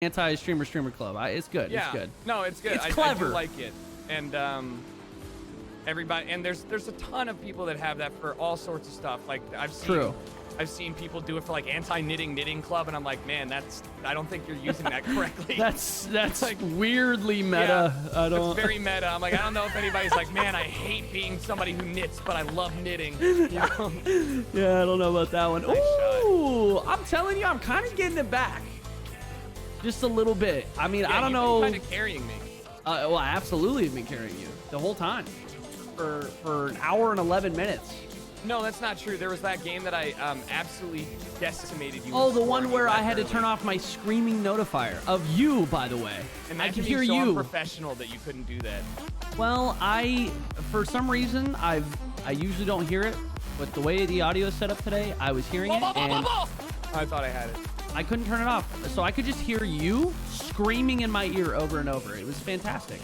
anti-streamer club. It's good. Yeah. It's good. No, it's good. It's clever. I do like it. And everybody, and there's a ton of people that have that for all sorts of stuff. Like I've seen people do it for like anti-knitting club, and I'm like, man, I don't think you're using that correctly. that's like weirdly meta. Yeah, it's very meta. I'm like, I don't know if anybody's like, man, I hate being somebody who knits, but I love knitting. You know? Yeah, I don't know about that one. Nice Ooh, I'm telling you, I'm kind of getting it back. Just a little bit. I mean, I don't know. You're kind of carrying me. Well, I absolutely have been carrying you the whole time for an hour and 11 minutes. No, that's not true. There was that game that I absolutely decimated you. Oh, the one where I had to turn off my screaming notifier of you, by the way. And I that could can hear be so you. unprofessional that you couldn't do that. Well, for some reason, I usually don't hear it, but the way the audio is set up today, I was hearing it, and I thought I had it. I couldn't turn it off, so I could just hear you screaming in my ear over and over. It was fantastic.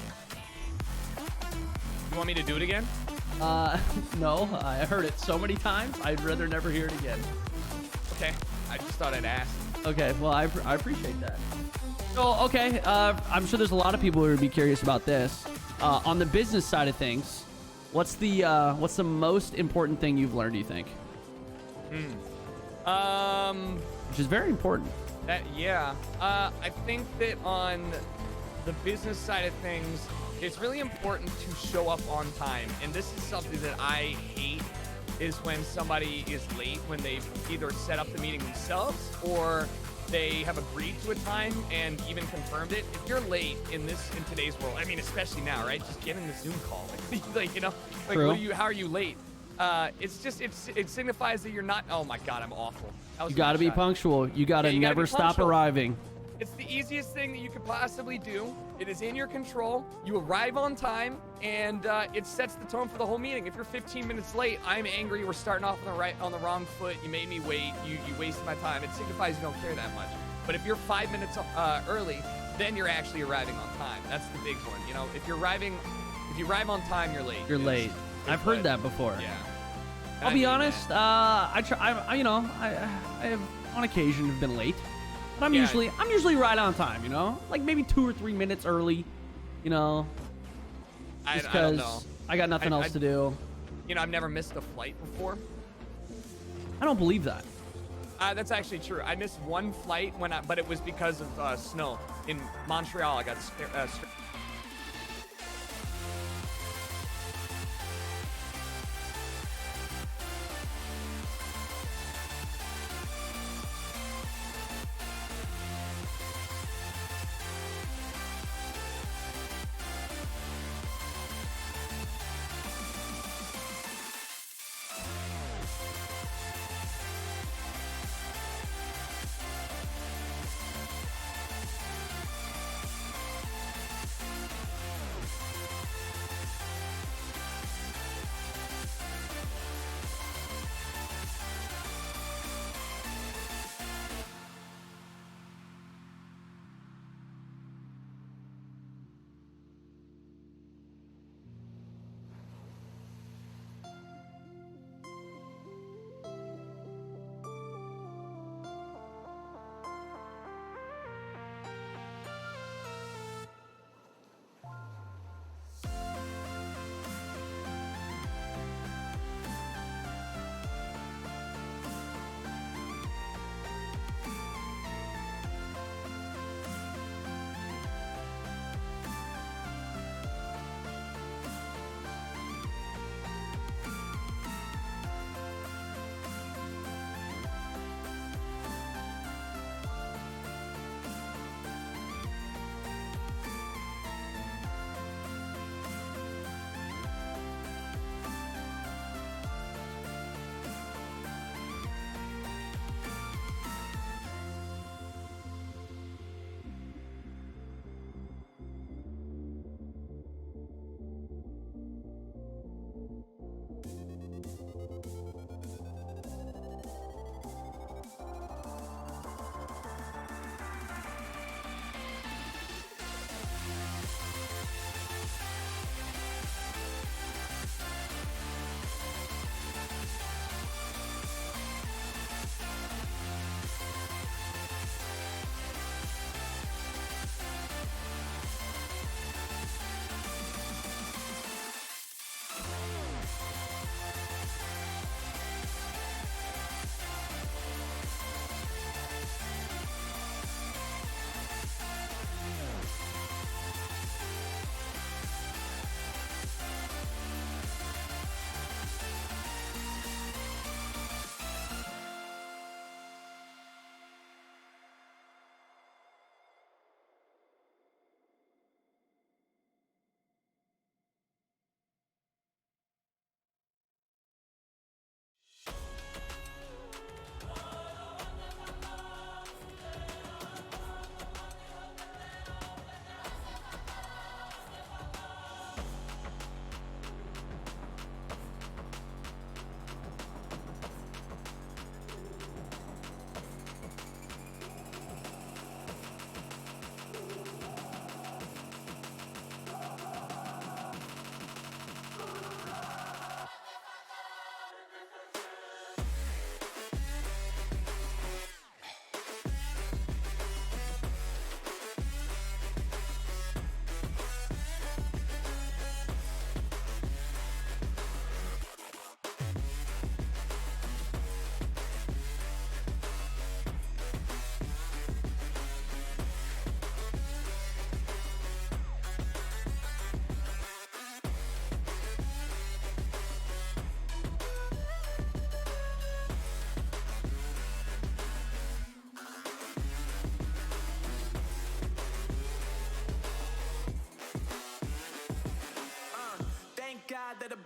You want me to do it again? No, I heard it so many times, I'd rather never hear it again. Okay, I just thought I'd ask. Okay, well, I appreciate that. So, okay, I'm sure there's a lot of people who would be curious about this. On the business side of things, what's the most important thing you've learned, do you think? Which is very important. I think that on the business side of things, it's really important to show up on time. And this is something that I hate, is when somebody is late when they've either set up the meeting themselves or they have agreed to a time and even confirmed it. If you're late in today's world, I mean, especially now, right? Just get in the Zoom call. Like, you know, like, how are you late? It signifies that you're not. Oh my God, I'm awful. You got to be punctual. You got to never stop arriving. It's the easiest thing that you could possibly do. It is in your control. You arrive on time, and it sets the tone for the whole meeting. If you're 15 minutes late, I'm angry. We're starting off on the wrong foot. You made me wait. You wasted my time. It signifies you don't care that much. But if you're 5 minutes early, then you're actually arriving on time. That's the big one. You know, if you arrive on time, you're late. You're late. I've heard that before. Yeah. I'll be honest. I have on occasion have been late. But I'm usually right on time, you know? Like maybe 2 or 3 minutes early, you know? Just I don't know. I got nothing else to do. You know, I've never missed a flight before. I don't believe that. That's actually true. I missed one flight but it was because of snow. In Montreal, I got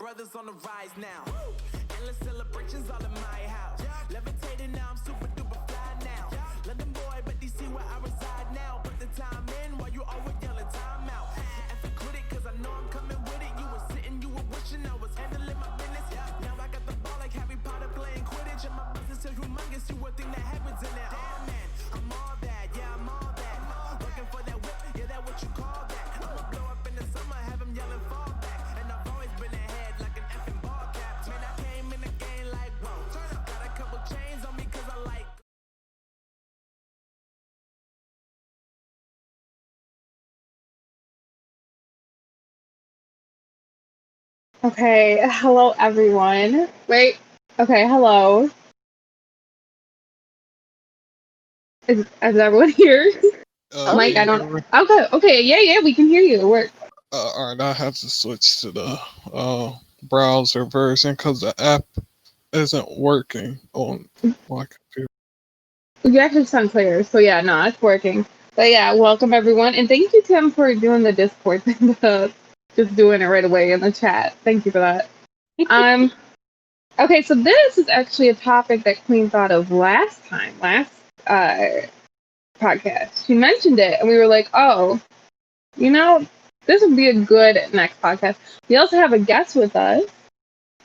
brothers on the rise now. Endless celebrations all in my house. Levitating now, I'm super duper fly now. London boy, but DC where I reside now. Put the time in while you always yelling time out. And for quit it, cause I know I'm coming with it. You were sitting, you were wishing I was handling my business. Now I got the ball like Harry Potter playing Quidditch. And my business is humongous, you would think that happens in there. Oh man, I'm all that, yeah, I'm all that. Working for that whip, yeah, that what you call that. I'ma blow up in the summer, have them yelling fall back. And I've always been ahead like an effing ball cap. Man, I came in the game like, whoa. Got a couple chains on me cause I like. Okay, hello everyone. Wait. Okay, hello. Is everyone here? Mike, Can I you don't. hear me? Okay, yeah, we can hear you. We're Alright, I have to switch to the browser version because the app isn't working on my computer. you actually sound clear, so yeah, no, it's working. But yeah, welcome everyone, and thank you, Tim, for doing the Discord thing. Just doing it right away in the chat. Thank you for that. Okay, so this is actually a topic that Queen thought of last uh podcast. She mentioned it, and we were like, oh, you know, this would be a good next podcast. We also have a guest with us,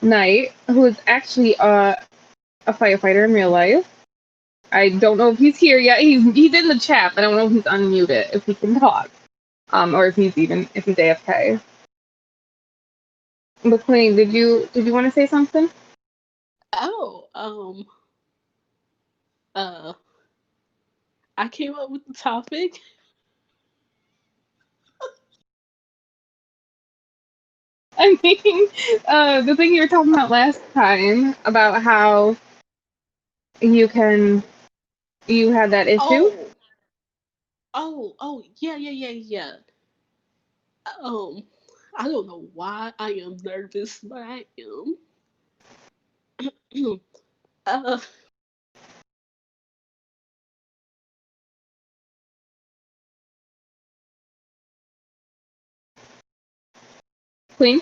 Knight, who is actually a firefighter in real life. I don't know if he's here yet. He's in the chat, but I don't know if he's unmuted, if he can talk, or if he's AFK. But Queen, did you want to say something? Oh, I came up with the topic. I mean, the thing you were talking about last time about how you had that issue. Yeah. I don't know why I am nervous, but I am. uh, Queen.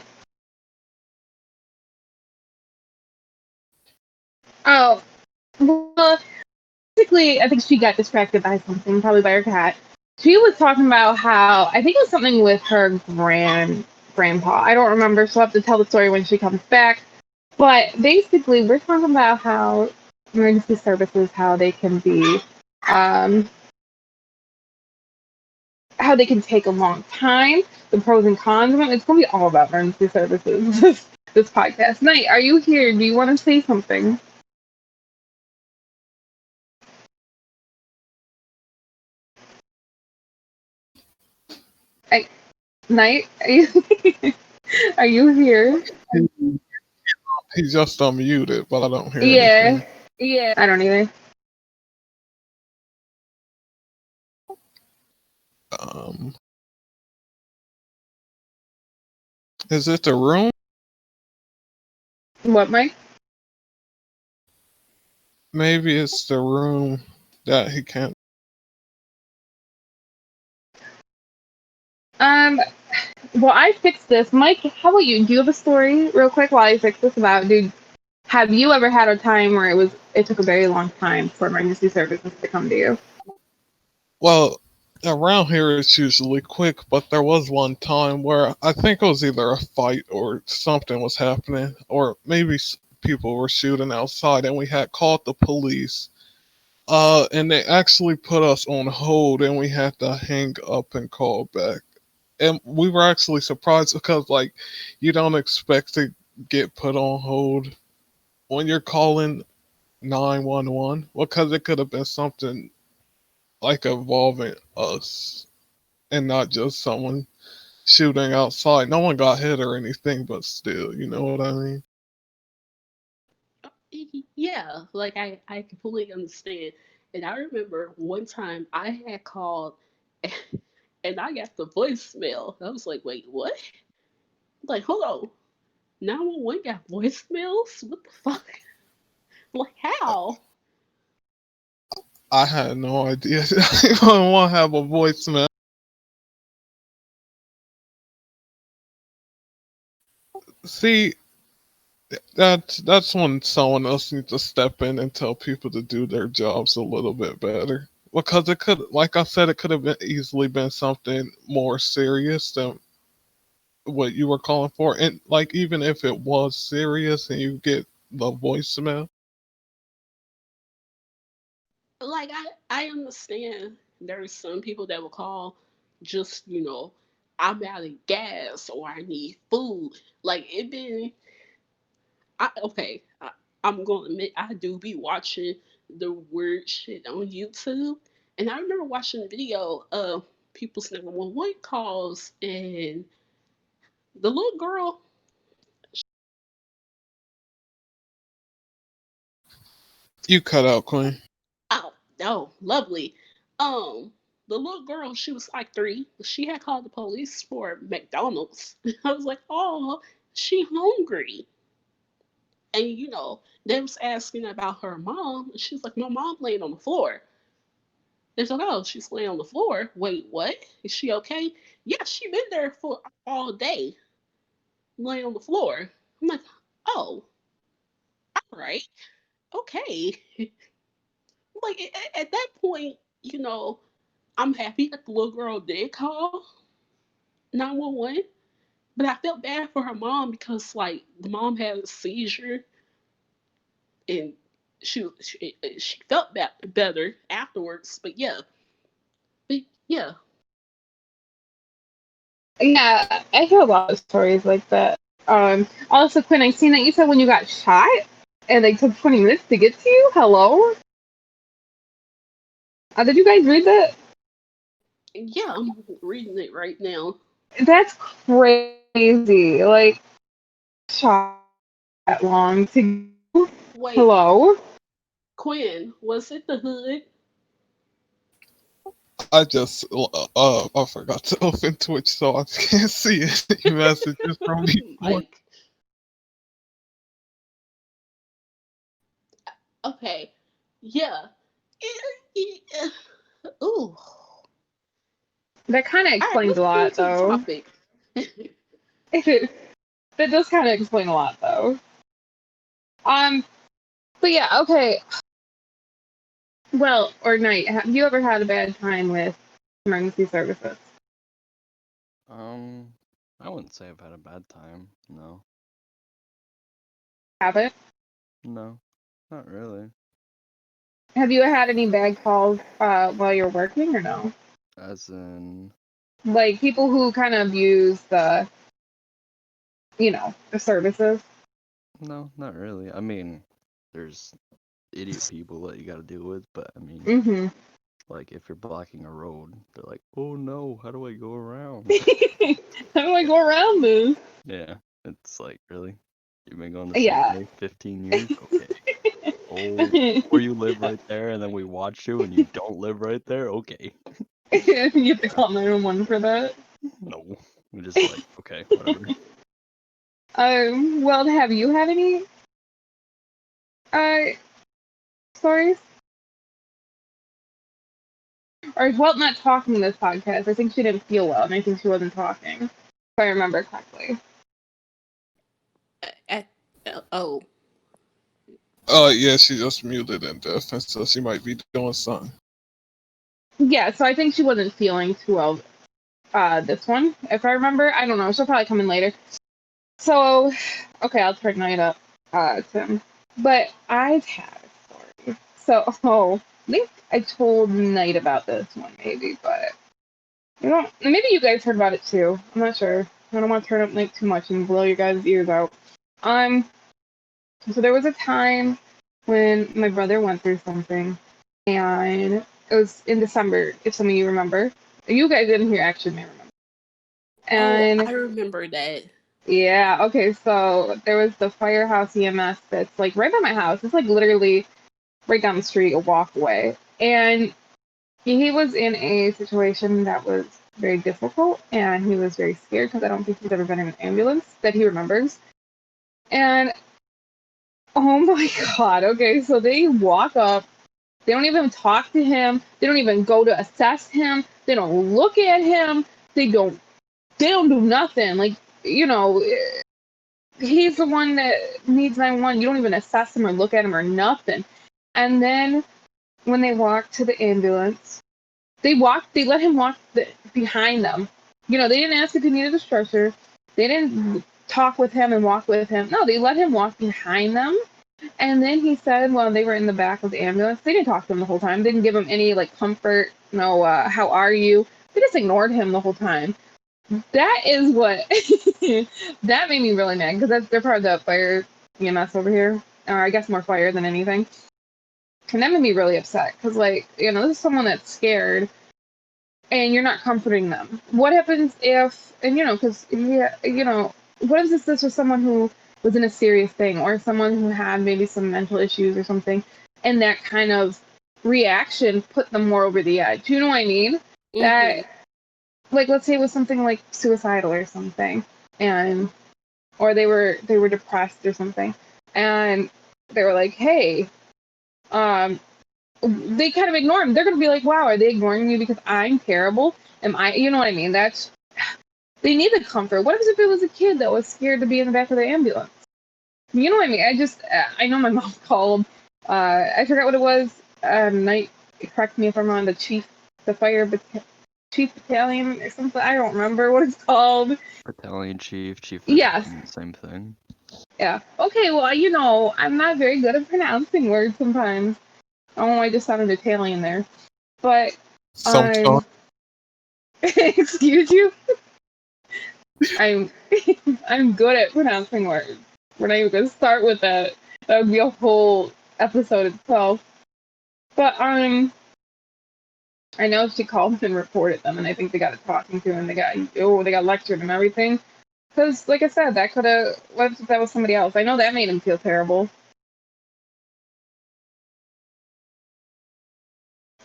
Oh, well, basically, I think she got distracted by something, probably by her cat. She was talking about how I think it was something with her grandpa. I don't remember. She'll have to tell the story when she comes back. But basically, we're talking about how emergency services, how they can be, how they can take a long time, the pros and cons of it. It's gonna be all about emergency services. This podcast. Knight, are you here? Do you want to say something? Knight, are you here? He's just unmuted, but I don't hear Yeah, anything. I don't either. Is it the room? What, Mike? Maybe it's the room that he can't. Well, I fixed this. Mike, how about you? Do you have a story, real quick, while I fix this about, dude? Have you ever had a time where it took a very long time for emergency services to come to you? Well, around here it's usually quick, but there was one time where I think it was either a fight or something was happening, or maybe people were shooting outside, and we had called the police. And they actually put us on hold, and we had to hang up and call back. And we were actually surprised because, like, you don't expect to get put on hold when you're calling 911, because it could have been something like involving us and not just someone shooting outside. No one got hit or anything, but still, you know what I mean? yeah, like I completely understand. And I remember one time I had called and I got the voicemail. I was like, wait, what? Like, hold on. 911 got voicemails? What the fuck? Like, how? I had no idea. I don't want to have a voicemail. See, That's when someone else needs to step in and tell people to do their jobs a little bit better. Because it could, like I said, it could have been easily been something more serious than what you were calling for. And like even if it was serious and you get the voicemail, Like I understand there's some people that will call just, I'm out of gas or I need food. Like it been okay, I'm gonna admit I do be watching the weird shit on YouTube. And I remember watching a video of people's 911 calls and the little girl. you cut out, Queen. Oh, no, lovely. Um, the little girl, she was like 3. She had called the police for McDonald's. I was like, oh, she hungry. And they was asking about her mom. And she's like, my mom laying on the floor. They're like, oh, she's laying on the floor. Wait, what? Is she okay? Yeah, she been there for all day, laying on the floor. I'm like, oh, all right, okay. Like at that point, I'm happy that the little girl did call 911, but I felt bad for her mom because like the mom had a seizure and she felt better afterwards. But yeah, Yeah, I hear a lot of stories like that. Also, Quinn, I seen that you said when you got shot and they took 20 minutes to get to you. Hello? Did you guys read that? yeah, I'm reading it right now. That's crazy. Like, shot that long to. Wait, Hello? Quinn, was it the hood? I just I forgot to open Twitch so I can't see any messages from before. Like, okay, yeah. Ooh, That kind of all right, explains let's a get lot, into the though. topic. That does kind of explain a lot, though. Um, but yeah, okay. Well, or Knight, have you ever had a bad time with emergency services? Um, I wouldn't say I've had a bad time. No. Have it? No. Not really. Have you had any bad calls while you're working or no? As in, Like people who kind of abuse the services. no, not really. I mean, there's idiot people that you gotta deal with, but I mean, Mm-hmm. like if you're blocking a road, they're like, "Oh no, how do I go around?" How do I go around this? Yeah, it's like, really? You've been going the same Yeah. way 15 years? Okay. Oh, or you live right there and then we watch you and you don't live right there? Okay. You have to Yeah. call 911 for that. No. We're just like, okay, whatever. Well, have you had any uh stories? Or well, not talking in this podcast. I think she didn't feel well, and I think she wasn't talking, if I remember correctly. At, oh, Yeah, she just muted and deaf, and so she might be doing something. Yeah, so I think she wasn't feeling too well. This one, if I remember, I don't know. She'll probably come in later. So, okay, I'll turn Night up, Tim. But I've had a story. So, I think I told Night about this one, maybe, but maybe you guys heard about it too. I'm not sure. I don't want to turn up Night too much and blow your guys' ears out. Um, so there was a time when my brother went through something, and it was in December, if some of you remember. You guys didn't hear, actually may remember. oh, And I remember that. yeah, okay, so there was the Firehouse EMS that's like right by my house. It's like literally right down the street, a walk away. And he was in a situation that was very difficult and he was very scared because I don't think he's ever been in an ambulance that he remembers. And oh my God, okay, so they walk up, they don't even talk to him, they don't even go to assess him, they don't look at him, they don't do nothing. Like, you know, he's the one that needs 911. You don't even assess him or look at him or nothing. And then when they walk to the ambulance, they let him walk behind them. They didn't ask if he needed a stretcher. They didn't talk with him and walk with him. No, they let him walk behind them. And then he said, well, they were in the back of the ambulance. They didn't talk to him the whole time. They didn't give him any like comfort. No, how are you? They just ignored him the whole time. That is what that made me really mad because they're part of the fire EMS over here. Or I guess more fire than anything. And that made me really upset because, like, this is someone that's scared and you're not comforting them. What happens if, and because, what if this was someone who was in a serious thing or someone who had maybe some mental issues or something, and that kind of reaction put them more over the edge? You know what I mean? That, like, let's say it was something like suicidal or something, or they were depressed or something, and they were like, hey, they kind of ignore him. They're going to be like, wow, are they ignoring me because I'm terrible? Am I, you know what I mean? They need the comfort. What if it was a kid that was scared to be in the back of the ambulance? You know what I mean? I know my mom called, I forgot what it was, night, correct me if I'm wrong, the chief battalion or something. I don't remember what it's called. Battalion chief, Yes. same thing. Yeah. Okay, well, I'm not very good at pronouncing words sometimes. Oh, I just sounded Italian there. But Sometimes. excuse you? I'm I'm good at pronouncing words. We're not even gonna start with that. That would be a whole episode itself. But I know she called and reported them, and I think they got a talking to, and they got lectured and everything. Because, like I said, that could have. What if that was somebody else? I know that made him feel terrible.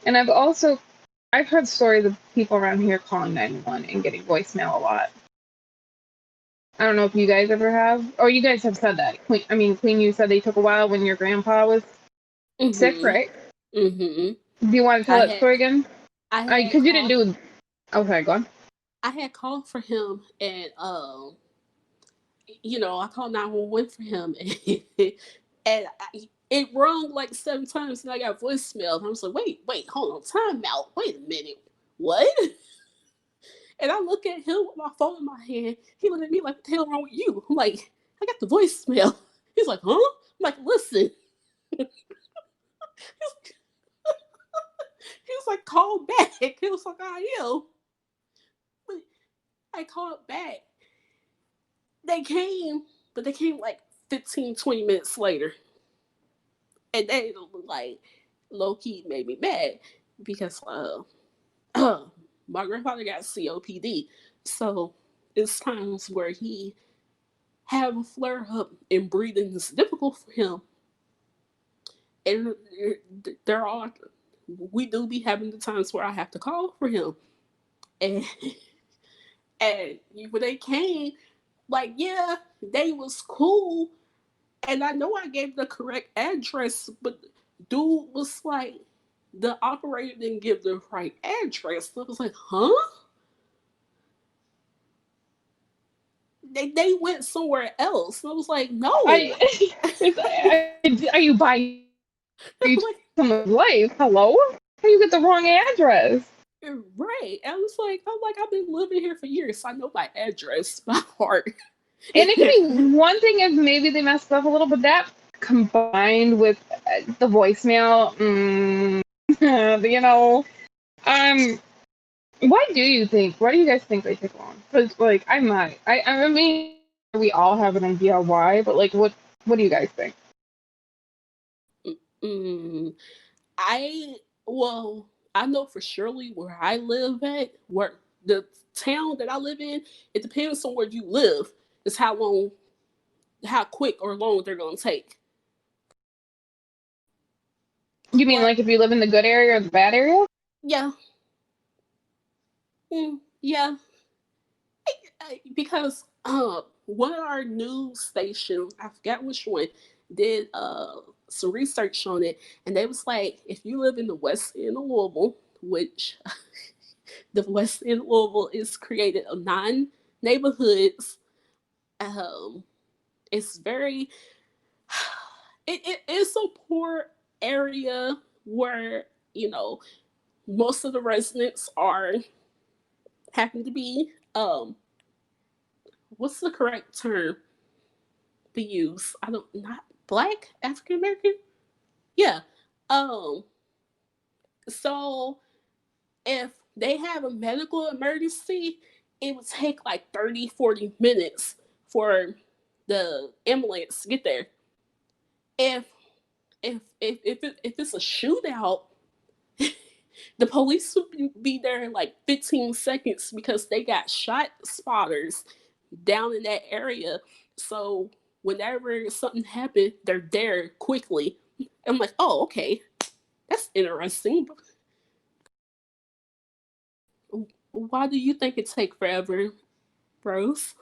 And I've heard stories of people around here calling 911 and getting voicemail a lot. I don't know if you guys ever have, or you guys have said that. Queen, you said they took a while when your grandpa was sick, right? Do Do you want to tell that story again? I had Because you didn't called. do. Okay, go on. I had called for him, and I called 911 for him, and it rung like 7 times, and I got voicemail. And I was like, wait, hold on, time out. Wait a minute, what? And I look at him with my phone in my hand. He looked at me like, what the hell wrong with you? I'm like, I got the voicemail. He's like, huh? I'm like, listen. He was like, call back. He was like, I am. I called back. They came, but they came like 15, 20 minutes later. And they like low key made me mad because my grandfather got COPD. So it's times where he have a flare up and breathing is difficult for him. And there are we do be having the times where I have to call for him. And and when they came, like, yeah, they was cool. And I know I gave the correct address, but dude was like, the operator didn't give the right address. I was like, huh? They went somewhere else. And I was like, no. Are you buying Like, someone's life? Hello? How you get the wrong address? right. I'm like, I've been living here for years. So I know my address by heart. And it could be one thing if maybe they messed up a little, but that combined with the voicemail, um, why do you think? Why do you guys think they take long? Because like I'm not. I mean, we all have an idea why, but like, what do you guys think? Mm, I well, I know for surely where I live at, where the town that I live in, it depends on where you live. Is how quick or long they're gonna take. You mean Like, like if you live in the good area or the bad area? yeah, yeah, because one of our news stations, I forgot which one, did some research on it, and they was like, if you live in the west end of Louisville, which the west end of Louisville is created of 9 neighborhoods, um, it's very it is a poor area where, you know, most of the residents are happen to be what's the correct term to use? I don't not black, African American? Yeah. Um so if they have a medical emergency, it would take like 30, 40 minutes for the ambulance to get there. If if it's a shootout, the police would be there in like 15 seconds because they got shot spotters down in that area. So whenever something happened, they're there quickly. I'm like, oh, okay, that's interesting. Why do you think it take forever, Rose?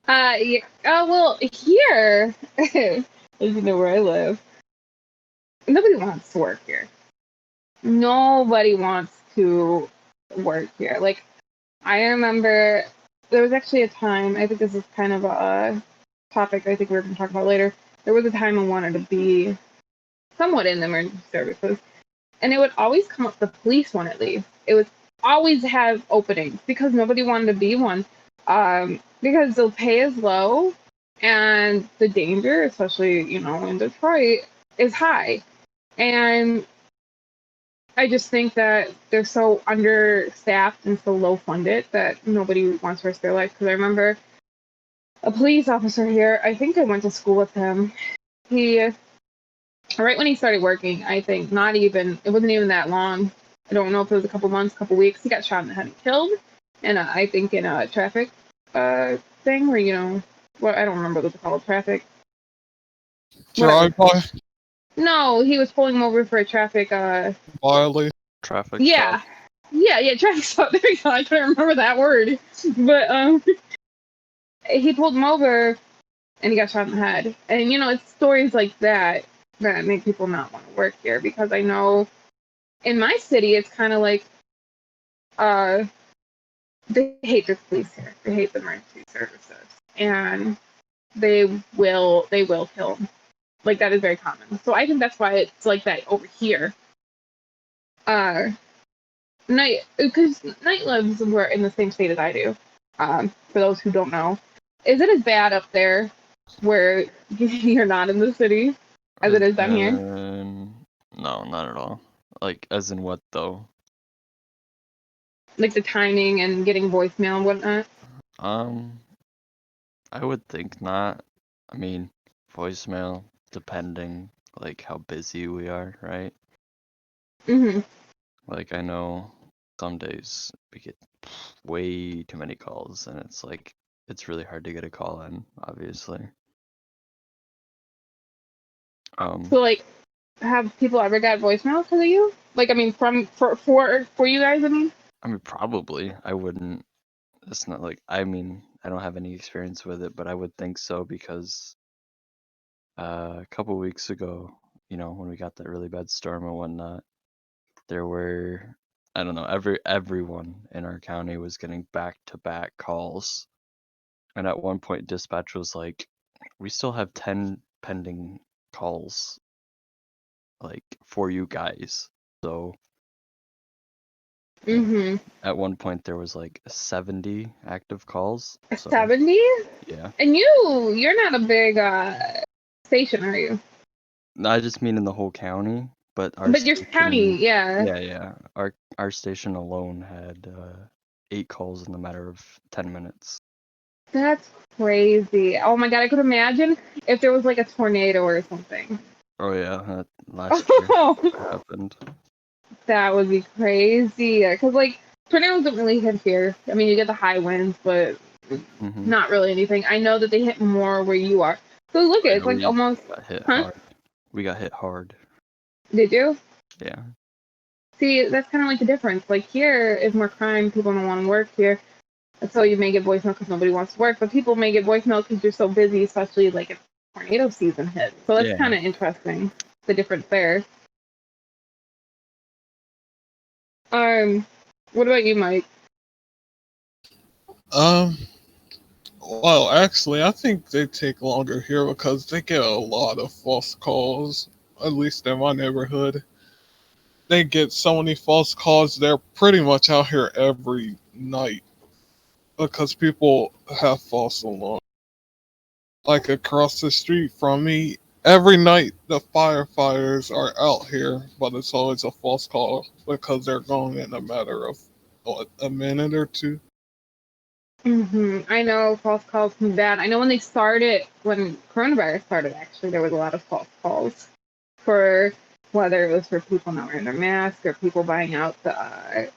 Yeah. Oh well, here, as you know where I live, nobody wants to work here. Nobody wants to work here. Like I remember, there was actually a time. I think this is kind of a topic I think we're going to talk about later. There was a time I wanted to be somewhat in the emergency services, and it would always come up the police one at least. It would always have openings because nobody wanted to be one, because the pay is low and the danger, especially in Detroit, is high. And I just think that they're so understaffed and so low funded that nobody wants to risk their life. Because I remember a police officer here, I think I went to school with him. He, right when he started working, I think it wasn't even that long. I don't know if it was a couple months, couple weeks. He got shot in the head and killed. And I think in a traffic thing where, I don't remember what it's called, traffic. Whatever. Drive by No, he was pulling him over for a traffic violation. Traffic yeah. stop. Yeah, traffic stop. There you go. I couldn't remember that word. But he pulled him over and he got shot in the head. And it's stories like that that make people not want to work here, because I know in my city it's kind of like uh they hate the police here. They hate the emergency services. And they will kill them. Like that is very common. So I think that's why it's like that over here. Uh because night lives were in the same state as I do. For those who don't know, is it as bad up there where you're not in the city as it is down here? No, not at all. Like, as in what though? Like the timing and getting voicemail and whatnot. Um, I would think not. I mean, voicemail, depending like how busy we are, right? Mhm. Like I know some days we get way too many calls, and it's like it's really hard to get a call in, obviously. So like, have people ever got voicemail because of you? Like, I mean, for you guys. I mean. I mean, probably. I wouldn't. It's not like I mean, I don't have any experience with it, but I would think so because a couple weeks ago, when we got that really bad storm and whatnot, there were I don't know, everyone in our county was getting back-to-back calls, and at one point dispatch was like, "We still have 10 pending calls, like for you guys." So Mhm. at one point there was like 70 active calls. So 70? yeah. And you're not a big station, are you? No, I just mean in the whole county, but our But your county, station, yeah. yeah. Our station alone had 8 calls in the matter of 10 minutes. That's crazy. Oh my god, I could imagine if there was like a tornado or something. Oh yeah, last year Oh, that happened. that would be crazy. Because like tornadoes don't really hit here. I mean, you get the high winds, but Mm-hmm. not really anything. I know that they hit more where you are. So look, Oh, it's yeah, like we almost. got hit Huh? hard. We got hit hard. Did you? Yeah. See, that's kind of like the difference. Like here is more crime. People don't want to work here. So you may get voicemail because nobody wants to work, but people may get voicemail because you're so busy, especially like if tornado season hits. So that's Yeah. kind of interesting, the difference there. Um, what about you, Mike? Um, Well, actually, I think they take longer here because they get a lot of false calls. At least in my neighborhood, they get so many false calls. They're pretty much out here every night because people have false alarms. Like across the street from me, every night the firefighters are out here, but it's always a false call because they're going in a matter of what, a minute or two. I know false calls can be bad. I know when they started, when coronavirus started, actually, there was a lot of false calls for whether it was for people not wearing their mask or people buying out the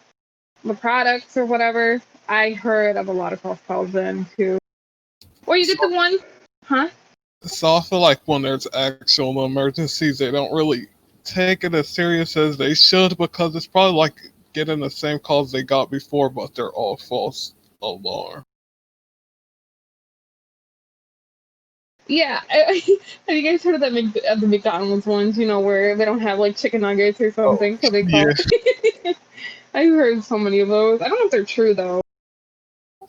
products or whatever. I heard of a lot of false calls then too. Or you get the So, one, huh? so I feel like when there's actual emergencies, they don't really take it as serious as they should because it's probably like getting the same calls they got before, but they're all false alarm. Yeah, have you guys heard of the McDonald's ones? You know where they don't have like chicken nuggets or Oh, something, so they yeah. call. I've heard so many of those. I don't know if they're true though.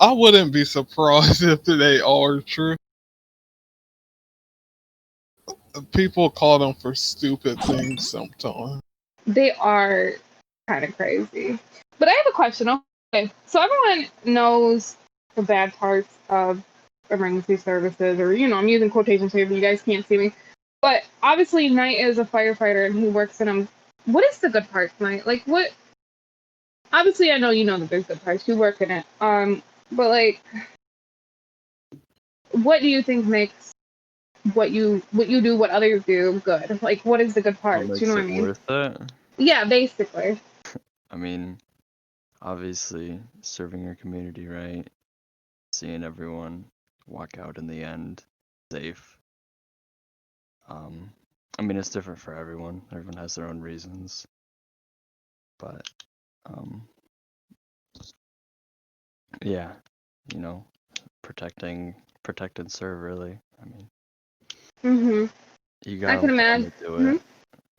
I wouldn't be surprised if they are true. People call them for stupid things sometimes. They are kind of crazy. But I have a question. Okay, so everyone knows the bad parts of emergency services, or I'm using quotations here, but you guys can't see me. But obviously, Knight is a firefighter and he works in them. What is the good parts, Knight? Like, what? Obviously, I know you know that there's good parts. You work in it. But like, what do you think makes what you do, what others do, good? Like, what is the good What parts? You know makes what I it mean? worth it? Yeah, basically. I mean, obviously, serving your community, right? Seeing everyone walk out in the end safe. Um, I mean, it's different for everyone. Everyone has their own reasons, but um, yeah, you know, protect and serve. Really, I mean, Mhm. you I gotta can want imagine. to do Mhm. it.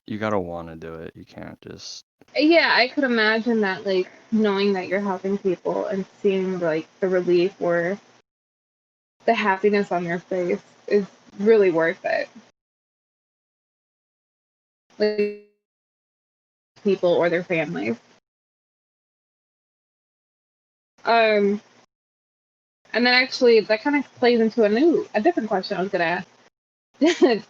You gotta want to do it. You can't just. Yeah, I could imagine that, like, knowing that you're helping people and seeing like the relief or the happiness on their face is really worth it. Like people or their families. Um, and then actually that kind of plays into a different question I was gonna ask.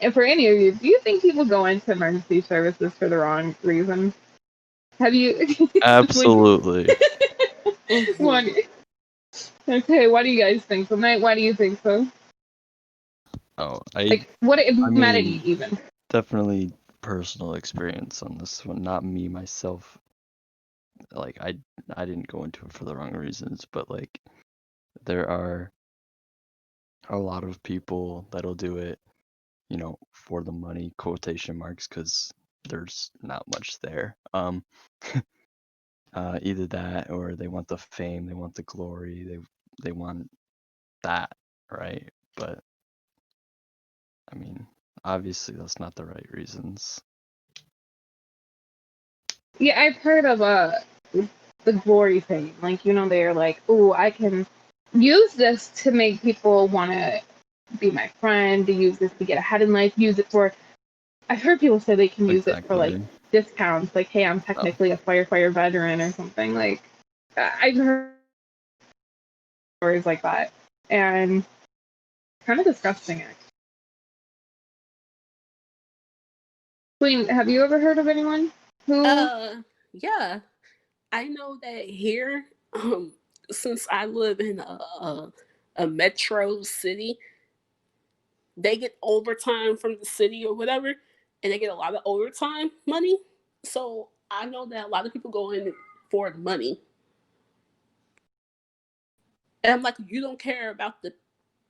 And for any of you, do you think people go into emergency services for the wrong reason? Have you? Like, Absolutely. one. Okay, why do you guys think so? Knight, why do you think so? Oh, Like, what I humanity mean, even? definitely personal experience on this one, not me myself. Like I didn't go into it for the wrong reasons, but like there are a lot of people that'll do it, for the money, quotation marks, because there's not much there. Either that or they want the fame, they want the glory, they want that, right? But I mean, obviously that's not the right reasons. Yeah, I've heard of the glory thing. Like, they're like, "Oh, I can use this to make people want to be my friend, to use this to get ahead in life, use it for." I've heard people say they can use it for like Exactly. discounts, like, "Hey, I'm Oh, technically a firefighter veteran or something." Like, I've heard stories like that, and kind of disgusting. Actually, Queen, have you ever heard of anyone who? Yeah, I know that here, since I live in a metro city, they get overtime from the city or whatever, and they get a lot of overtime money. So I know that a lot of people go in for the money. And I'm like, you don't care about the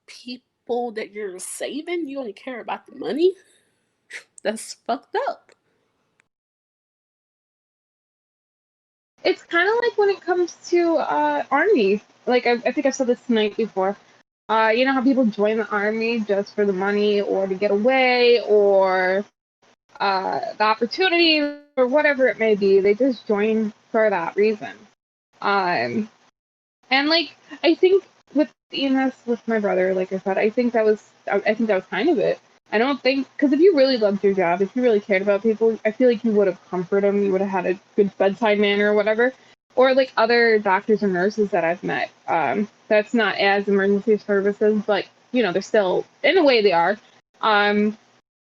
people that you're saving, you only care about the money? That's fucked up. It's kind of like when it comes to army. Like, I think I've said this tonight before. You know how people join the army just for the money or to get away or the opportunity or whatever it may be. They just join for that reason. Um, and like, I think with EMS with my brother, like I said, I think that was kind of it. I don't think because if you really loved your job, if you really cared about people, I feel like you would have comforted them. You would have had a good bedside manner or whatever. Or like other doctors and nurses that I've met, that's not as emergency services, but they're still in a way they are. Um,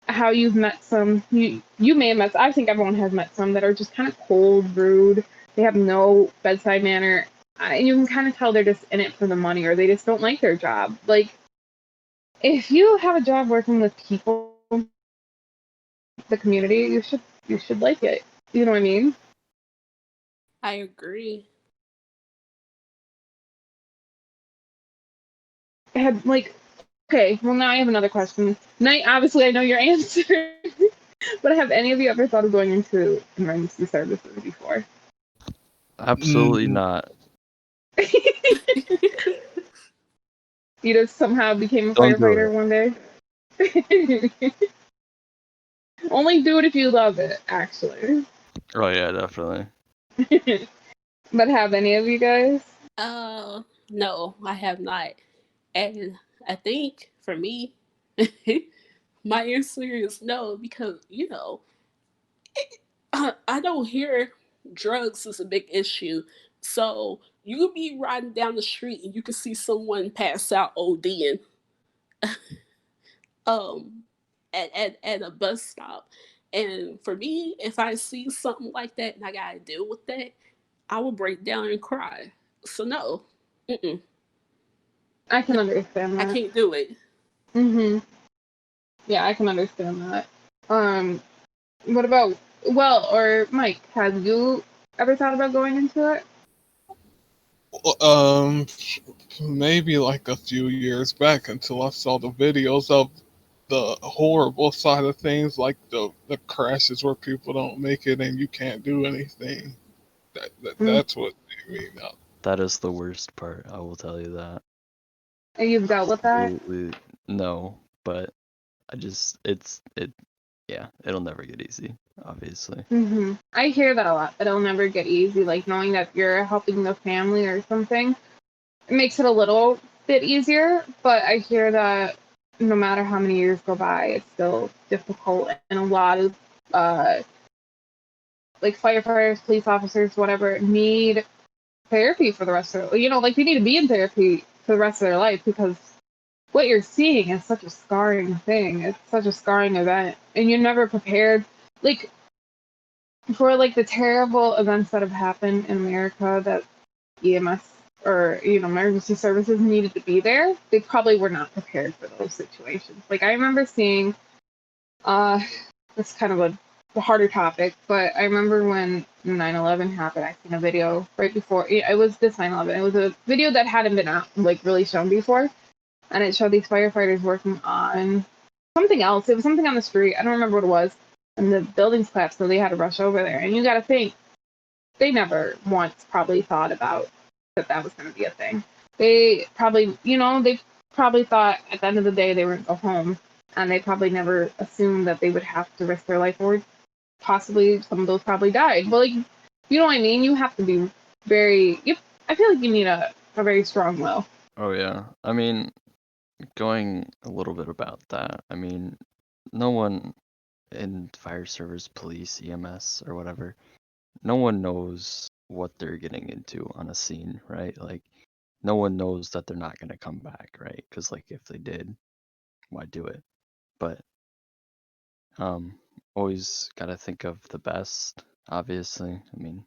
how you've met some, you may have met. I think everyone has met some that are just kind of cold, rude. They have no bedside manner, and you can kind of tell they're just in it for the money, or they just don't like their job. Like if you have a job working with people, the community, you should like it. You know what I mean? I agree. I had like okay. Well, now I have another question. Night, obviously, I know your answer, but have any of you ever thought of going into emergency services before? Absolutely Mm, not. You just somehow became a Don't do firefighter it. one day. Only do it if you love it, actually. Oh yeah, definitely. But have any of you guys? No, I have not. And I think for me, my answer is no, because, I don't hear drugs is a big issue. So you could be riding down the street and you can see someone pass out ODing um, at a bus stop. And for me, if I see something like that and I gotta deal with that, I will break down and cry. So no, mm-mm, I can understand I that. can't do it. Yeah, I can understand that. Um, what about or Mike? Have you ever thought about going into it? um, maybe like a few years back until I saw the videos of the horrible side of things, like the crashes where people don't make it and you can't do anything. Mm. That's what made me not. That is the worst part. I will tell you that. And you've dealt with that? Absolutely no, but yeah, it'll never get easy, obviously. I hear that a lot. It'll never get easy. Like knowing that you're helping the family or something, it makes it a little bit easier. But I hear that no matter how many years go by, it's still difficult, and a lot of uh, like firefighters, police officers, whatever, need therapy for the rest of like they need to be in therapy for the rest of their life because what you're seeing is such a scarring thing. It's such a scarring event, and you're never prepared. Like for like the terrible events that have happened in America that EMS or emergency services needed to be there, they probably were not prepared for those situations. Like I remember seeing uh it's kind of a harder topic, but I remember when 9/11 happened, I seen a video right before it was this 9/11. It was a video that hadn't been out like really shown before, and it showed these firefighters working on something else. It was something on the street. I don't remember what it was. And the buildings collapsed, so they had to rush over there. And you got to think they never once probably thought about that was going to be a thing. They probably, they probably thought at the end of the day they were going to go home, and they probably never assumed that they would have to risk their life, or possibly some of those probably died. But like, you know what I mean? You have to be very. Yep. I feel like you need a very strong will. Oh yeah. I mean, going a little bit about that. I mean, no one in fire service, police, EMS, or whatever, no one knows what they're getting into on a scene, right? Like, no one knows that they're not gonna come back, right? Because like if they did, why do it? But um, always gotta think of the best. Obviously, I mean,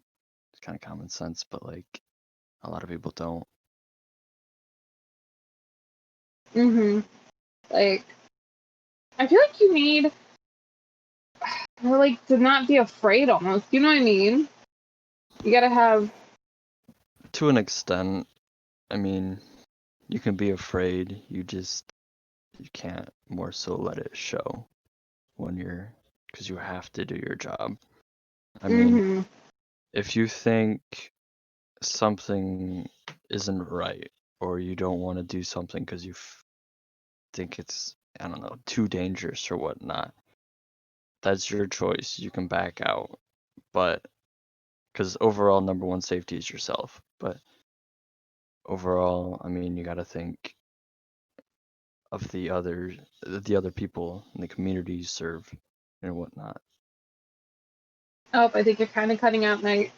it's kind of common sense, but like a lot of people don't. Like, I feel like you need, like, to not be afraid almost. You know what I mean? You gotta have. To an extent, I mean, you can be afraid. You can't more so let it show when because you have to do your job. I mean, hmm if you think something isn't right or you don't want to do something because you think it's, I don't know, too dangerous or whatnot, that's your choice. You can back out. But because overall, number one safety is yourself. But overall, I mean, you got to think of the other people in the community you serve and whatnot. Oh, I think you're kind of cutting out, Mike.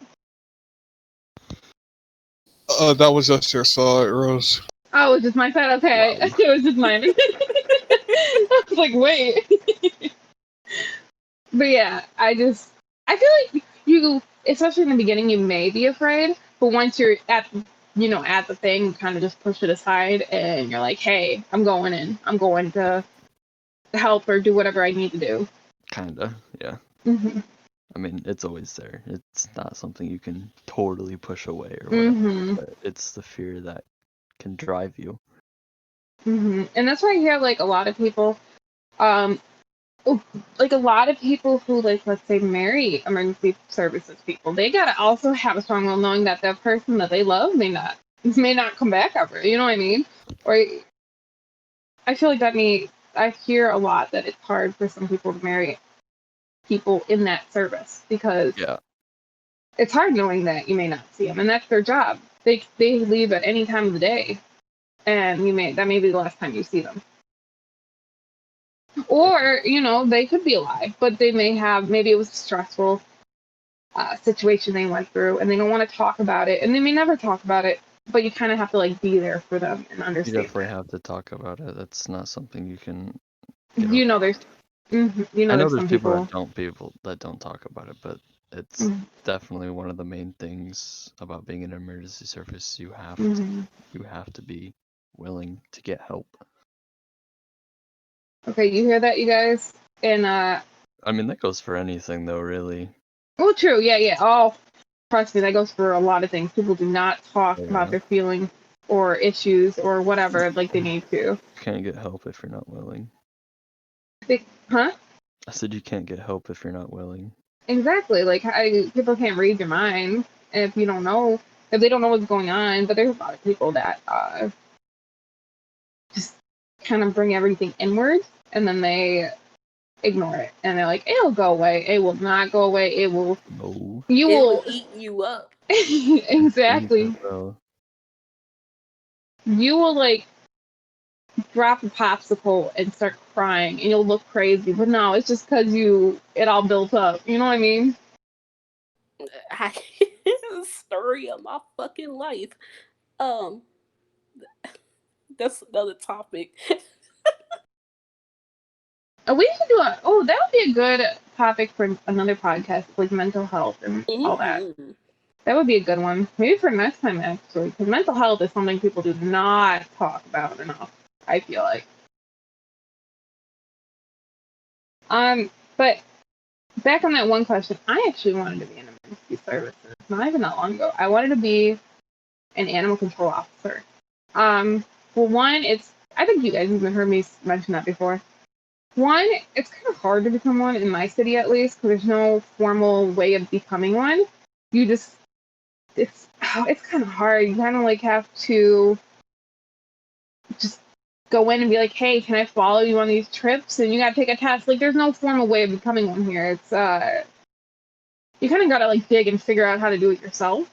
That was just your side, Rose. Oh, it was just my side? Okay. Wow. It was just mine. I was like, wait. But yeah, I feel like you, especially in the beginning, you may be afraid, but once you're at, at the thing, you kind of just push it aside and you're like, hey, I'm going in. I'm going to help or do whatever I need to do. Kinda, yeah. hmm I mean, it's always there. It's not something you can totally push away or whatever, but it's the fear that can drive you. And that's why I hear like a lot of people, um, like a lot of people who like, let's say, marry emergency services people, they gotta also have a strong will knowing that that person that they love may not come back ever. You know what I mean? Or I feel like I hear a lot that it's hard for some people to marry people in that service because Yeah. it's hard knowing that you may not see them, and that's their job. They leave at any time of the day, and that may be the last time you see them. Or they could be alive, but they maybe it was a stressful situation they went through, and they don't want to talk about it, and they may never talk about it. But you kind of have to like be there for them and You understand. definitely have to talk about it. That's not something you can There's I know there's there's some people people. that don't talk about it, but it's Mhm. definitely one of the main things about being an emergency service. You have to be willing to get help. Okay, you hear that, you guys? And I mean, that goes for anything though, really. well, true, yeah. Oh, trust me, that goes for a lot of things. People do not talk about Yeah. their feelings or issues or whatever like they need to. You can't get help if you're not willing. Huh? I said you can't get help if you're not willing. Exactly. Like people can't read your mind if they don't know what's going on. But there's a lot of people that just kind of bring everything inward and then they ignore it and they're like, it'll go away. It will not go away. It will. No. You It will. will eat you up. Exactly. Well, You will like drop a popsicle and start crying and you'll look crazy. But no, it's just because it all built up. You know what I mean? The story of my fucking life. Um, that's another topic. We should do that would be a good topic for another podcast, like mental health and all that. Mhm. That would be a good one. Maybe for next time, actually, because mental health is something people do not talk about enough, I feel like. But back on that one question, I actually wanted to be in emergency services, not even that long ago. I wanted to be an animal control officer. Well, one, I think you guys have heard me mention that before. One, it's kind of hard to become one in my city, at least, because there's no formal way of becoming one. You just, it's kind of hard. You kind of like have to just go in and be like, hey, can I follow you on these trips? And you got to take a test. Like, there's no formal way of becoming one here. It's, you kind of got to like dig and figure out how to do it yourself.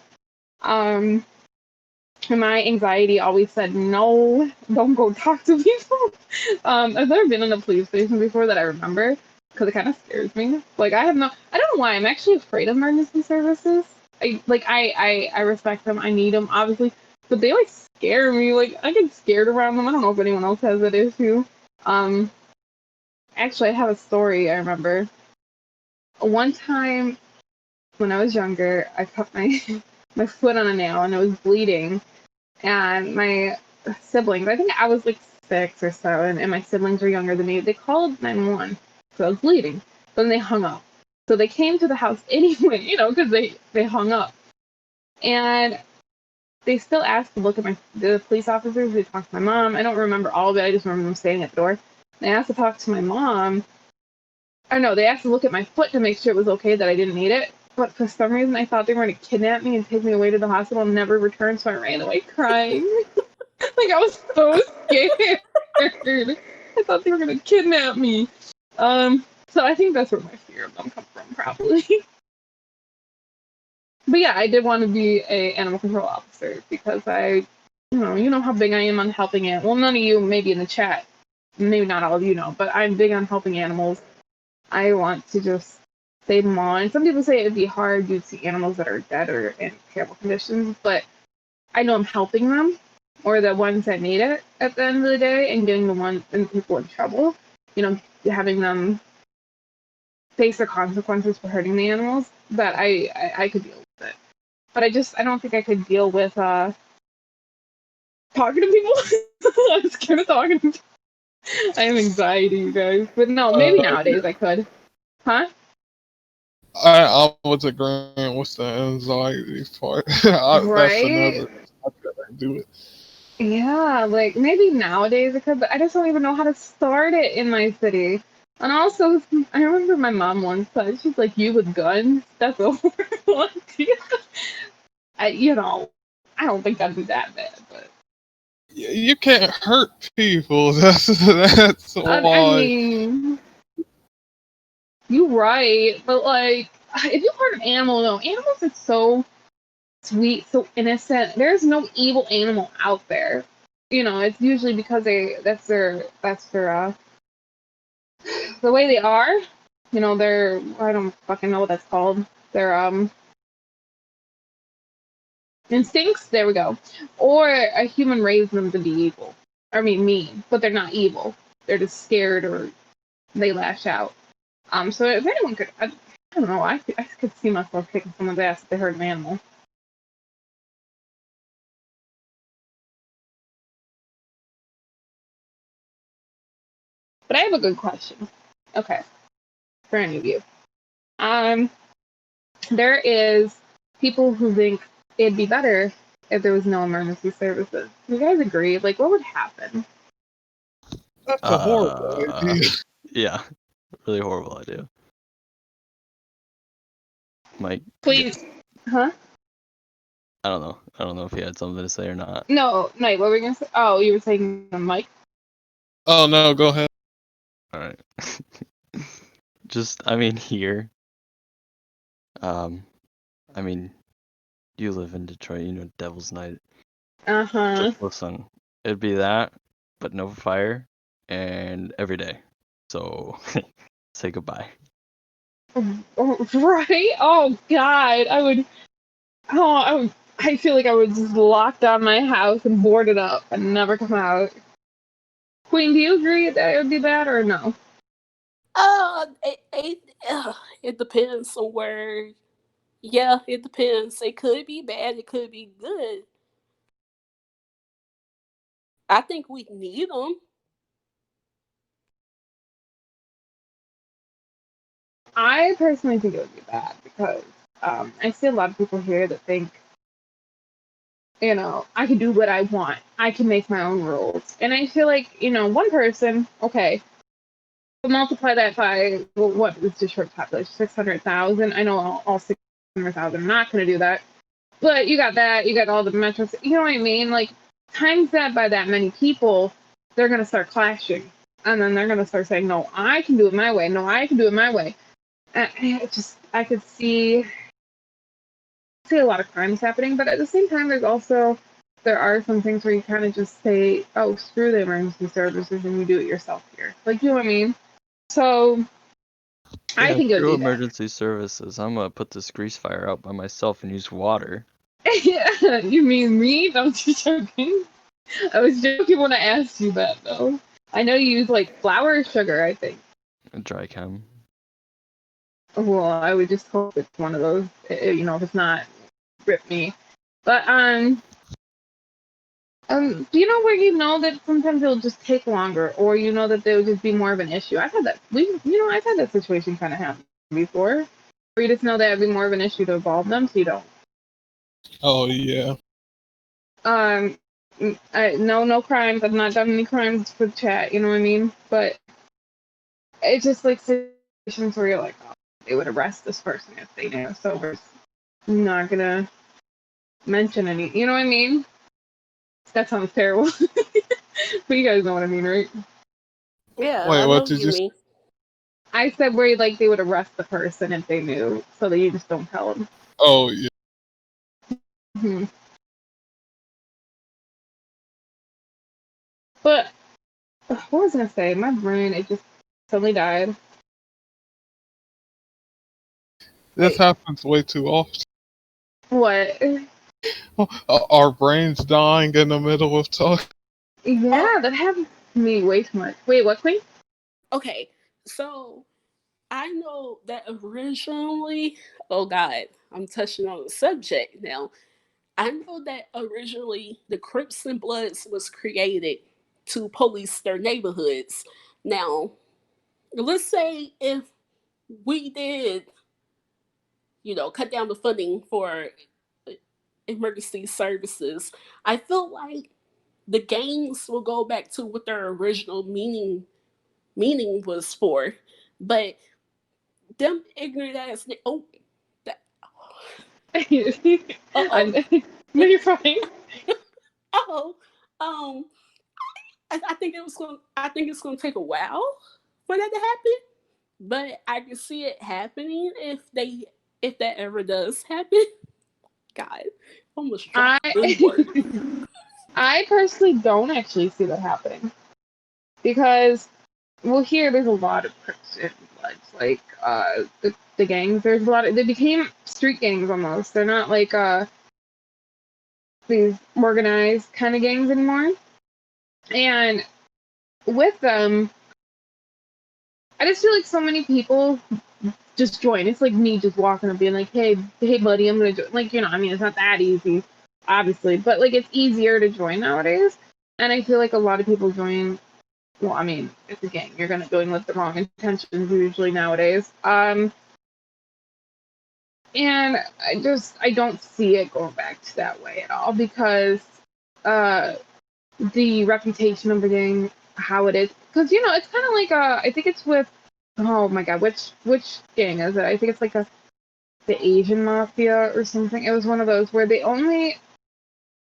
And my anxiety always said, no, don't go talk to people. I've never been in a police station before that I remember because it kind of scares me. Like, I don't know why. I'm actually afraid of emergency services. I respect them. I need them, obviously. But they always scare me. Like, I get scared around them. I don't know if anyone else has that issue. Actually, I have a story I remember. One time when I was younger, I cut my, my foot on a nail and it was bleeding. And my siblings, I think I was like 6 or 7, and my siblings were younger than me. They called 911, so I was bleeding. But then they hung up. So they came to the house anyway, because they hung up. And they still asked to look at the police officers. They talked to my mom. I don't remember all of it. I just remember them standing at the door. They asked to talk to my mom. Or no, they asked to look at my foot to make sure it was okay that I didn't need it. But for some reason, I thought they were going to kidnap me and take me away to the hospital and never return, so I ran away crying. Like, I was so scared. I thought they were going to kidnap me. So I think that's where my fear of them comes from, probably. But yeah, I did want to be a animal control officer because I you know how big I am on helping it. Well, none of you maybe in the chat, maybe not all of you know, but I'm big on helping animals. I want to just save them all. And some people say it'd be hard due to animals that are dead or in terrible conditions, but I know I'm helping them, or the ones that need it at the end of the day, and getting the ones and people in trouble. You know, having them face the consequences for hurting the animals. That I could deal with it, but I don't think I could deal with talking to people. I'm scared of talking to people. I have anxiety, you guys. But no, maybe Yeah, nowadays I could. Huh? I was agreeing with the anxiety part. That's Right? another. I couldn't do it. Yeah, like maybe nowadays I could, but I just don't even know how to start it in my city. And also, I remember my mom once said, she's like, "You with guns? That's a horrible idea." You know, I don't think that'd be that bad, but You can't hurt people. That's I why. mean, you're right. But like, if you hurt an animal, though, animals are so sweet, so innocent. There's no evil animal out there. You know, it's usually because that's their the way they are. You know, they're I don't fucking know what that's called. Their instincts. There we go. Or a human raised them to be evil. I mean, mean, but they're not evil. They're just scared or they lash out. So if anyone could, I don't know. I could see myself kicking someone's ass if they hurt an animal. But I have a good question. Okay, for any of you. Um, there is people who think it'd be better if there was no emergency services. You guys agree? Like, what would happen? That's a horrible idea. Yeah, really horrible idea. Mike, Please, huh? I don't know. I don't know if he had something to say or not. No, no. What were we gonna say? Oh, you were saying Mike. Oh no, go ahead. All right. Just, I mean, here. I mean, you live in Detroit, you know Devil's Night. Uh-huh. Just listen, it'd be that, but no fire, and every day. So, say goodbye. Oh, right? Oh God, I would. Oh, I feel like I would just lock down my house and board it up and never come out. Queen, do you agree that it would be bad or no? It depends on where. Yeah, it depends. It could be bad. It could be good. I think we need them. I personally think it would be bad because I see a lot of people here that think, I can do what I want. I can make my own rules. And I feel like, one person, okay, but multiply that by, well, what is Detroit's population? 600,000. I know all 600,000 are not going to do that. But you got that, you got all the metros. You know what I mean? Like, times that by that many people, they're going to start clashing. And then they're going to start saying, no, I can do it my way. No, I can do it my way. I could see a lot of crimes happening, but at the same time, there are some things where you kind of just say, oh, screw the emergency services and you do it yourself here. Like, you know what I mean? So I Yeah, think it would screw be bad. emergency services. I'm gonna put this grease fire out by myself and use water. Yeah, you mean me? Don't you joking? I was joking when I asked you that, though. I know you use like flour or sugar, I think. Dry chem. Well, I would just hope it's one of those. If it's not, rip me. But do you know where you know that sometimes it'll just take longer, or you know that there will just be more of an issue? I've had that. I've had that situation kind of happen before, where you just know that it'd be more of an issue to involve them, so you don't. Oh yeah. No crimes. I've not done any crimes for the chat. You know what I mean? But it's just like situations where you're like, oh, they would arrest this person if they knew. So we're not gonna mention any. You know what I mean? That sounds terrible, but you guys know what I mean, right? Yeah, Wait, I what know what did you you? mean. I said where like they would arrest the person if they knew, so that you just don't tell them. Oh yeah. Hmm. But what was I gonna say? My brain, it just suddenly died. This Wait, happens way too often. what? Our brains dying in the middle of talk. Oh, Yeah, that happened to me way too much. Wait, what, Queen? okay. So I know that originally, oh God, I'm touching on the subject now. I know that originally the Crips and Bloods was created to police their neighborhoods. Now, let's say if we did, cut down the funding for emergency services, I feel like the gangs will go back to what their original meaning was for. But them ignorant ass oh that uh-oh. I, no, you're fine. Oh, um I think it's gonna take a while for that to happen. But I can see it happening if that ever does happen. God, almost dropped I the N word. I personally don't actually see that happening because, well, here there's a lot of Crips and Bloods, like the gangs. There's a lot of, they became street gangs almost. They're not like these organized kind of gangs anymore. And with them, I just feel like so many people just join. It's like me just walking up being like, hey, buddy, I'm gonna join. Like, I mean, it's not that easy, obviously, but like it's easier to join nowadays. And I feel like a lot of people join. Well, I mean, it's a gang. You're gonna join with the wrong intentions usually nowadays. And I don't see it going back to that way at all because uh the reputation of the gang, how it is, because it's kind of like I think it's with, oh my god, which gang is it? I think it's like the Asian mafia or something. It was one of those where they only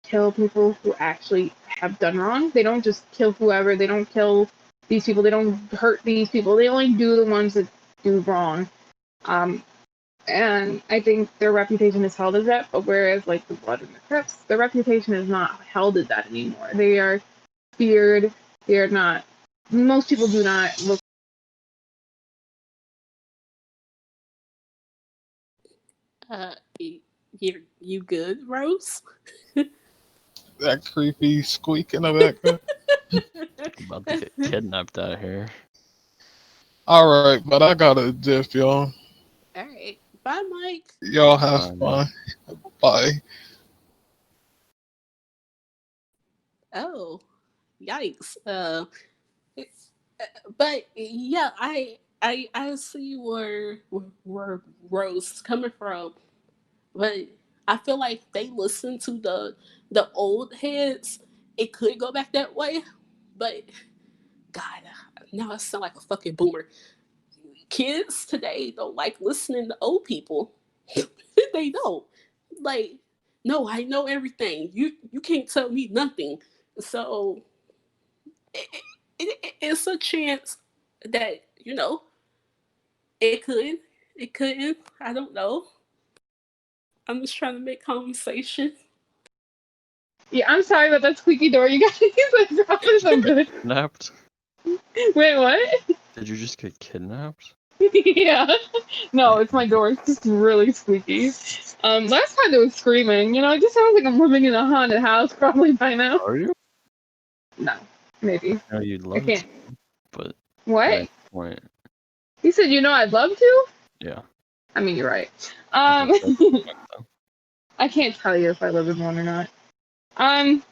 kill people who actually have done wrong. They don't just kill whoever. They don't kill these people. They don't hurt these people. They only do the ones that do wrong. Um, and I think their reputation is held as that. But whereas like the Blood and the Crips, their reputation is not held as that anymore. They are feared. They are not. Most people do not look. You good, Rose? That creepy squeak in the background. I'm about to get kidnapped out here. Alright, but I gotta dip, y'all. All right. Bye, Mike. Y'all have Mike. fun. Bye. Oh, yikes. But yeah, I see where Rose is coming from, but I feel like they listen to the old heads. It could go back that way, but God, now I sound like a fucking boomer. Kids today don't like listening to old people. They don't. Like, no, I know everything. You can't tell me nothing. So it, it's a chance that it could, it couldn't. I don't know. I'm just trying to make conversation. Yeah, I'm sorry about that squeaky door. You guys, I promise I'm good. Kidnapped? Wait, what? Did you just get kidnapped? Yeah. No, it's my door. It's just really squeaky. Last time it was screaming. It just sounds like I'm living in a haunted house probably by now. Are you? No, maybe. No, you'd I love to, can't. but at What? any point, You said I'd love to? yeah. I mean, you're right. Okay, that's though. I can't tell you if I live in one or not. Um,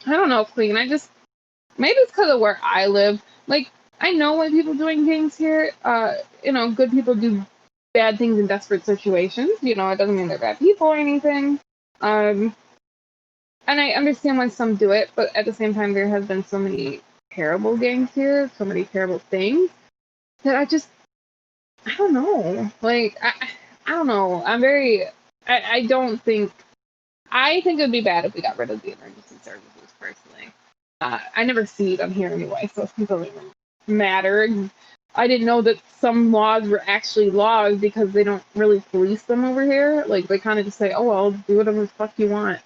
I don't know, Queen. Maybe it's because of where I live. Like, I know when people doing things here, good people do bad things in desperate situations. It doesn't mean they're bad people or anything. Um, and I understand why some do it, but at the same time, there has been so many terrible gangs here, so many terrible things that I don't know. Like, I don't know. I don't think, I think it would be bad if we got rid of the emergency services, personally. I never see them here anyway, so it doesn't even matter. I didn't know that some laws were actually laws because they don't really police them over here. Like, they kind of just say, oh, well, do whatever the fuck you want.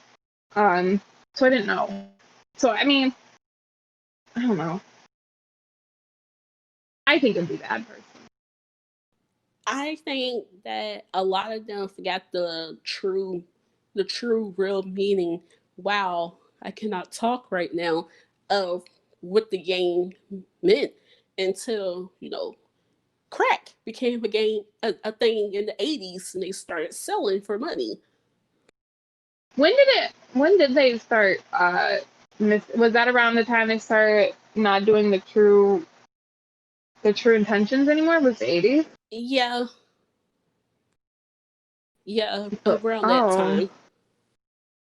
So I didn't know. So, I mean, I don't know. I think it'd be bad personally. I think that a lot of them forgot the true real meaning. Wow, I cannot talk right now of what the game meant until crack became a thing in the 80s and they started selling for money. When did they start was that around the time they started not doing the true intentions anymore? Was the 80s? Yeah, yeah, around that Oh, time.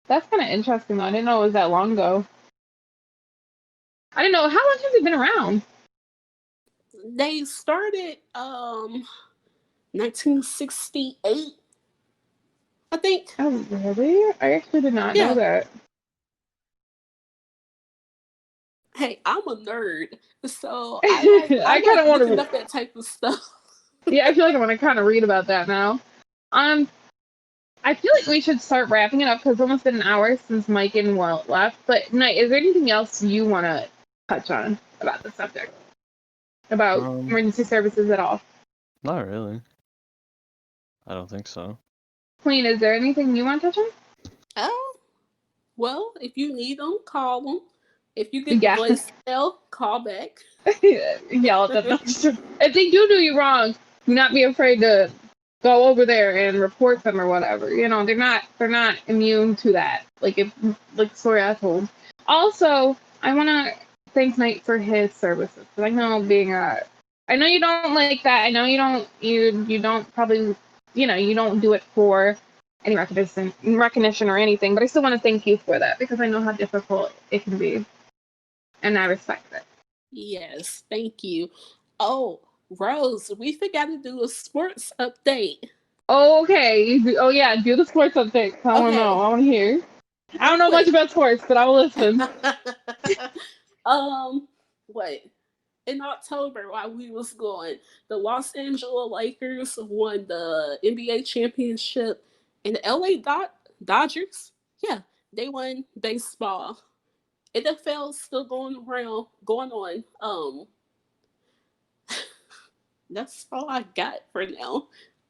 that's kind of interesting though. I didn't know it was that long ago. I didn't know how long has it been around? They started 1968, I think. Oh, really? I actually did not know Yeah. that. Hey, I'm a nerd, so I I kind like of want looking to. up that type of stuff. Yeah, I feel like I want to kind of read about that now. Um, I feel like we should start wrapping it up because it's almost been an hour since Mike and Walt left. But Knight, is there anything else you want to touch on about the subject about emergency services at all? Not really. I don't think so. Queen, is there anything you want to touch on? Oh, well, if you need them, call them. If you get the Yeah. voicemail, call back. Yell at them. If they do you wrong, do not be afraid to go over there and report them or whatever. You know, they're not immune to that. Like story I told. Also, I want to thank Knight for his services because I know I know you don't like that. I know you don't probably you don't do it for any recognition or anything. But I still want to thank you for that because I know how difficult it can be, and I respect it. Yes, thank you. Oh, Rose, we forgot to do a sports update. Oh, okay. Oh, yeah. Do the sports update. I want to know. Okay, I want to hear. I real don't know much quick. about sports, but I will listen. um, what? In October, while we was going, the Los Angeles Lakers won the NBA championship, and the Dodgers, yeah, they won baseball. NFL still going on. That's all I got for now.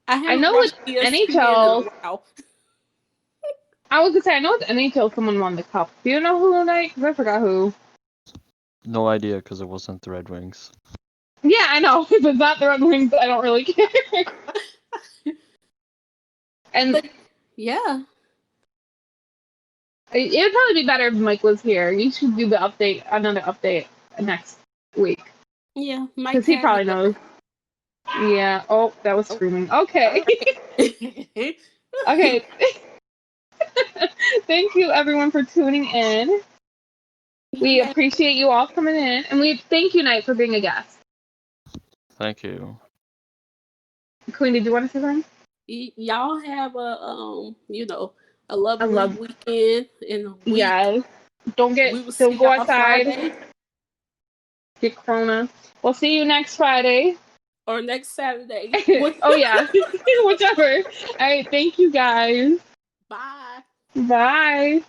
I I haven't know with watched ESPN in a NHL. while. I was gonna say I know with NHL someone won the cup. Do you know who, Night? Because I forgot who. No idea because it wasn't the Red Wings. Yeah, I know. If it's not the Red Wings, I don't really care. And But yeah, it'd probably be better if Mike was here. You should do another update next week, yeah, Mike because he had probably to knows. Yeah. Oh, that was go. screaming. All Okay. right. Okay. Thank you, everyone, for tuning in. We Yeah, appreciate you all coming in, and we thank you, Knight, for being a guest. Thank you. Queen, did you want to say something? y'all have a I lovely love. weekend in a week. Yeah. We will Don't see go y'all outside. Friday Get Corona. We'll see you next Friday. or next Saturday. Oh yeah, whichever. All right. Thank you, guys. Bye. Bye.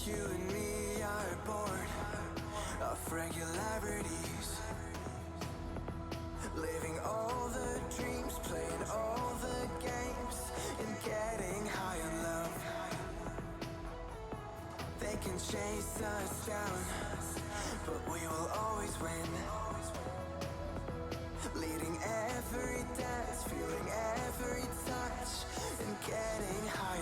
You and me are bored of regularities, living all the dreams, playing all the games, and getting high on love. They can chase us down, but we will always win. Leading every dance, feeling every touch, and getting high